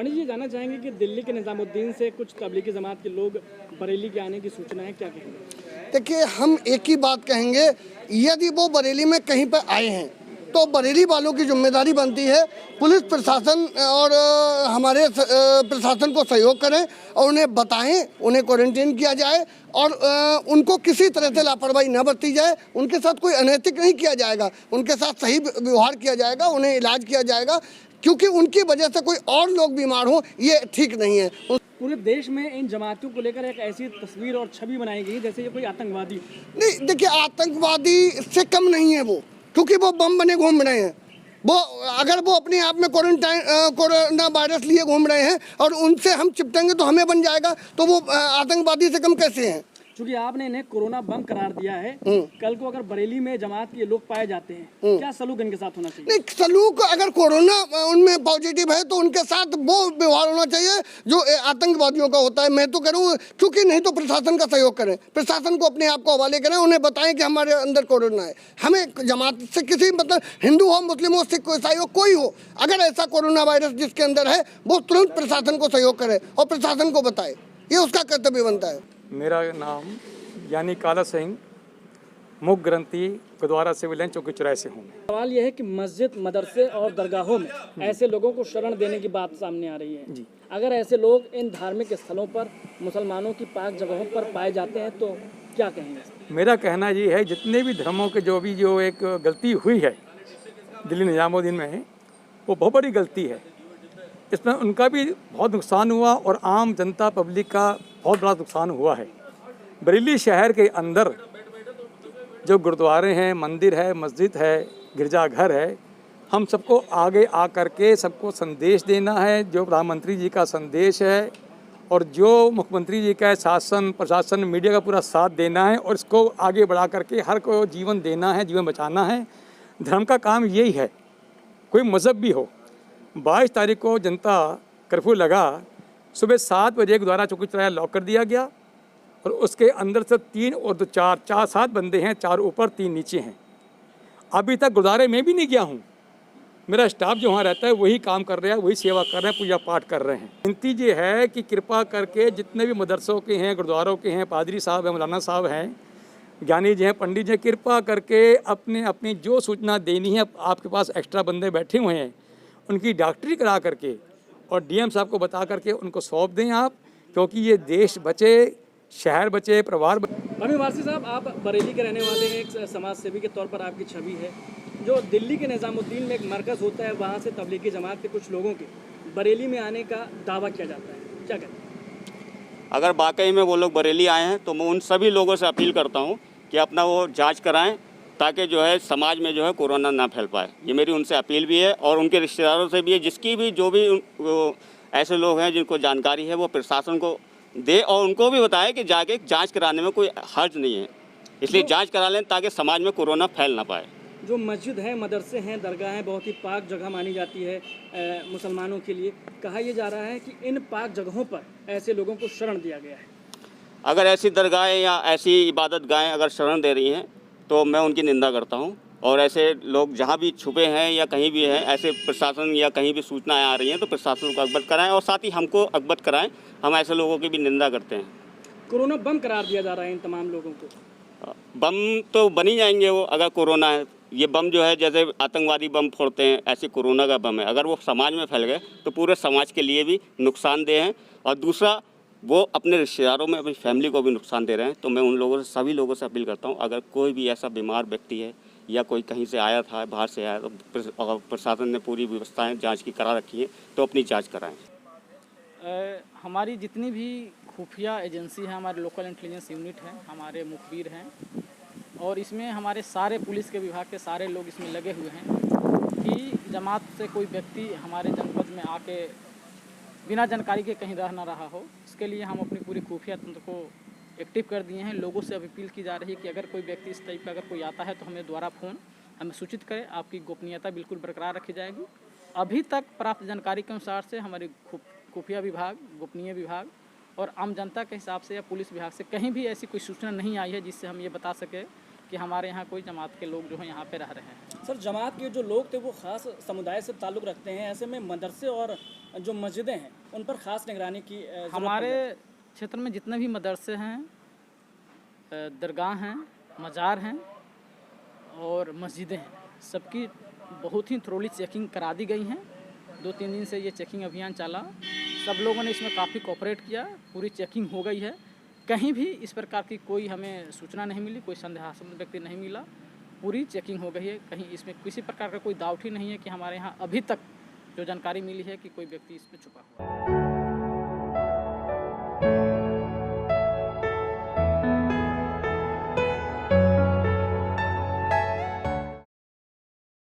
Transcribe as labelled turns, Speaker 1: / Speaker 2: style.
Speaker 1: यानी ये जानना चाहेंगे कि दिल्ली के निजामुद्दीन से कुछ तबलीगी जमात के लोग बरेली के आने की सूचना है, क्या कहेंगे?
Speaker 2: देखिए, हम एक ही बात कहेंगे, यदि वो बरेली में कहीं पर आए हैं तो बरेली वालों की जिम्मेदारी बनती है पुलिस प्रशासन और हमारे प्रशासन को सहयोग करें और उन्हें बताएं, उन्हें क्वारंटीन किया जाए और उनको किसी तरह से लापरवाही न बरती जाए। उनके साथ कोई अनैतिक नहीं किया जाएगा, उनके साथ सही व्यवहार किया जाएगा, उन्हें इलाज किया जाएगा, क्योंकि उनकी वजह से कोई और लोग बीमार हों, ये ठीक नहीं है।
Speaker 1: पूरे देश में इन जमातियों को लेकर एक ऐसी तस्वीर और छवि बनाई गई जैसे ये कोई आतंकवादी।
Speaker 2: नहीं, देखिए, आतंकवादी से कम नहीं है वो, क्योंकि वो बम बने घूम रहे हैं। वो अगर वो अपने आप में कोरोना वायरस लिए घूम रहे हैं और उनसे हम चिपटेंगे तो हमें बन जाएगा, तो वो आतंकवादी से कम कैसे हैं?
Speaker 1: चूंकि आपने इन्हें कोरोना बम करार दिया है, कल को अगर बरेली में जमात के लोग पाए जाते हैं, क्या सलूक इनके साथ होना चाहिए?
Speaker 2: नहीं, सलूक, अगर कोरोना उनमें पॉजिटिव है तो उनके साथ वो व्यवहार होना चाहिए जो आतंकवादियों का होता है। मैं तो कह रहा हूँ, क्योंकि नहीं तो प्रशासन का सहयोग करें, प्रशासन को अपने आप को हवाले करें, उन्हें बताएं कि हमारे अंदर कोरोना है। हमें जमात से किसी, मतलब हिंदू हो, मुस्लिम हो, सिख हो, ईसाई हो, कोई हो, अगर ऐसा कोरोना वायरस जिसके अंदर है वो तुरंत प्रशासन को सहयोग करे और प्रशासन को बताए, ये उसका कर्तव्य बनता है।
Speaker 3: मेरा नाम यानी काला सिंह, मुख्य ग्रंथी गुरुद्वारा सिविल लाइन चौकी चौराहे से हूँ।
Speaker 1: सवाल यह है कि मस्जिद, मदरसे और दरगाहों में ऐसे लोगों को शरण देने की बात सामने आ रही है जी। अगर ऐसे लोग इन धार्मिक स्थलों पर, मुसलमानों की पाक जगहों पर पाए जाते हैं तो क्या कहेंगे?
Speaker 3: मेरा कहना ये है, जितने भी धर्मों के जो एक गलती हुई है दिल्ली निजामुद्दीन में, वो बहुत बड़ी गलती है। इसमें उनका भी बहुत नुकसान हुआ और आम जनता पब्लिक का बहुत बड़ा नुकसान हुआ है। बरेली शहर के अंदर जो गुरुद्वारे हैं, मंदिर है, मस्जिद है, गिरजाघर है, हम सबको आगे आ करके सबको संदेश देना है, जो प्रधानमंत्री जी का संदेश है और जो मुख्यमंत्री जी का शासन, प्रशासन, मीडिया का पूरा साथ देना है और इसको आगे बढ़ा करके हर को जीवन देना है, जीवन बचाना है। धर्म का काम यही है, कोई मज़हब भी हो। 22 तारीख को जनता कर्फ्यू लगा, सुबह 7 बजे गुरुद्वारा चौकी चौराहा लॉक कर दिया गया और उसके अंदर से 3 और 2 4 7 बंदे हैं, 4 ऊपर 3 नीचे हैं। अभी तक गुरुद्वारे में भी नहीं गया हूँ, मेरा स्टाफ जो वहाँ रहता है वही काम कर रहा है, वही सेवा कर रहे हैं, पूजा पाठ कर रहे हैं। विनती ये है कि कृपा करके जितने भी मदरसों के हैं, गुरुद्वारों के हैं, पादरी साहब हैं, मौलाना साहब हैं, ज्ञानी जी हैं, पंडित जी हैं, कृपा करके अपनी जो सूचना देनी है, आपके पास एक्स्ट्रा बंदे बैठे हुए हैं, उनकी डॉक्टरी करा करके और डीएम साहब को बता करके उनको सौंप दें आप, क्योंकि ये देश बचे, शहर बचे, परिवार बचे।
Speaker 1: अभी वासी साहब, आप बरेली के रहने वाले हैं, एक समाज सेवी के तौर पर आपकी छवि है। जो दिल्ली के निजामुद्दीन में एक मरकज़ होता है, वहाँ से तबलीगी जमात के कुछ लोगों के बरेली में आने का दावा किया जाता है, क्या कहते हैं?
Speaker 4: अगर वाकई में वो लोग बरेली आए हैं तो मैं उन सभी लोगों से अपील करता हूँ कि अपना वो जांच कराएं, ताकि जो है समाज में जो है कोरोना ना फैल पाए। ये मेरी उनसे अपील भी है और उनके रिश्तेदारों से भी है, जिसकी भी जो भी ऐसे लोग हैं जिनको जानकारी है वो प्रशासन को दे और उनको भी बताए कि जाके जांच कराने में कोई हर्ज नहीं है, इसलिए जांच करा लें ताकि समाज में कोरोना फैल ना पाए।
Speaker 1: जो मस्जिद है, मदरसे हैं, दरगाह हैं, बहुत ही पाक जगह मानी जाती है मुसलमानों के लिए। कहा यह जा रहा है कि इन पाक जगहों पर ऐसे लोगों को शरण दिया गया है।
Speaker 4: अगर ऐसी दरगाहें या ऐसी इबादत गाहें अगर शरण दे रही हैं तो मैं उनकी निंदा करता हूं, और ऐसे लोग जहां भी छुपे हैं या कहीं भी हैं, ऐसे प्रशासन या कहीं भी सूचनाएं आ रही हैं तो प्रशासन को अवगत कराएं और साथ ही हमको अवगत कराएं। हम ऐसे लोगों की भी निंदा करते हैं।
Speaker 1: कोरोना बम करार दिया जा रहा है इन तमाम लोगों को।
Speaker 4: बम तो बन ही जाएंगे वो, अगर कोरोना है। ये बम जो है जैसे आतंकवादी बम फोड़ते हैं, ऐसे कोरोना का बम है। अगर वो समाज में फैल गए तो पूरे समाज के लिए भी नुकसानदेह हैं, और दूसरा वो अपने रिश्तेदारों में, अपनी फैमिली को भी नुकसान दे रहे हैं। तो मैं उन लोगों से, सभी लोगों से अपील करता हूँ, अगर कोई भी ऐसा बीमार व्यक्ति है या कोई कहीं से आया था, बाहर से आया, तो प्रशासन ने पूरी व्यवस्थाएं जांच की करा रखी है, तो अपनी जांच कराएं।
Speaker 5: हमारी जितनी भी खुफिया एजेंसी है, हमारे लोकल इंटेलिजेंस यूनिट है, हमारे मुखबिर हैं, और इसमें हमारे सारे पुलिस के विभाग के सारे लोग इसमें लगे हुए हैं कि जमात से कोई व्यक्ति हमारे जनपद में आके बिना जानकारी के कहीं रह ना रहा हो। इसके लिए हम अपनी पूरी खुफिया तंत्र को एक्टिव कर दिए हैं। लोगों से अपील की जा रही है कि अगर कोई व्यक्ति इस टाइप का अगर कोई आता है तो हमें द्वारा फ़ोन हमें सूचित करें, आपकी गोपनीयता बिल्कुल बरकरार रखी जाएगी। अभी तक प्राप्त जानकारी के अनुसार से हमारी खुफिया विभाग, गोपनीय विभाग और आम जनता के हिसाब से या पुलिस विभाग से कहीं भी ऐसी कोई सूचना नहीं आई है जिससे हम ये बता सकें कि हमारे यहाँ कोई जमात के लोग जो हैं यहाँ पे रह रहे हैं।
Speaker 1: सर, जमात के जो लोग थे वो ख़ास समुदाय से ताल्लुक़ रखते हैं, ऐसे में मदरसे और जो मस्जिदें हैं उन पर ख़ास निगरानी की ज़रूरत
Speaker 5: हमारे
Speaker 1: पड़ जाती
Speaker 5: क्षेत्र में जितने भी मदरसे हैं, दरगाह हैं, मज़ार हैं और मस्जिदें हैं, सबकी बहुत ही थ्रोली चेकिंग करा दी गई हैं। 2-3 दिन से ये चेकिंग अभियान चला, सब लोगों ने इसमें काफ़ी कोऑपरेट किया, पूरी चेकिंग हो गई है। कहीं भी इस प्रकार की कोई हमें सूचना नहीं मिली, कोई संदेहास्पद व्यक्ति नहीं मिला, पूरी चेकिंग हो गई है। कहीं इसमें किसी प्रकार का कोई डाउट ही नहीं है कि हमारे यहाँ अभी तक जो जानकारी मिली है कि कोई व्यक्ति इस पर छुपा हुआ है।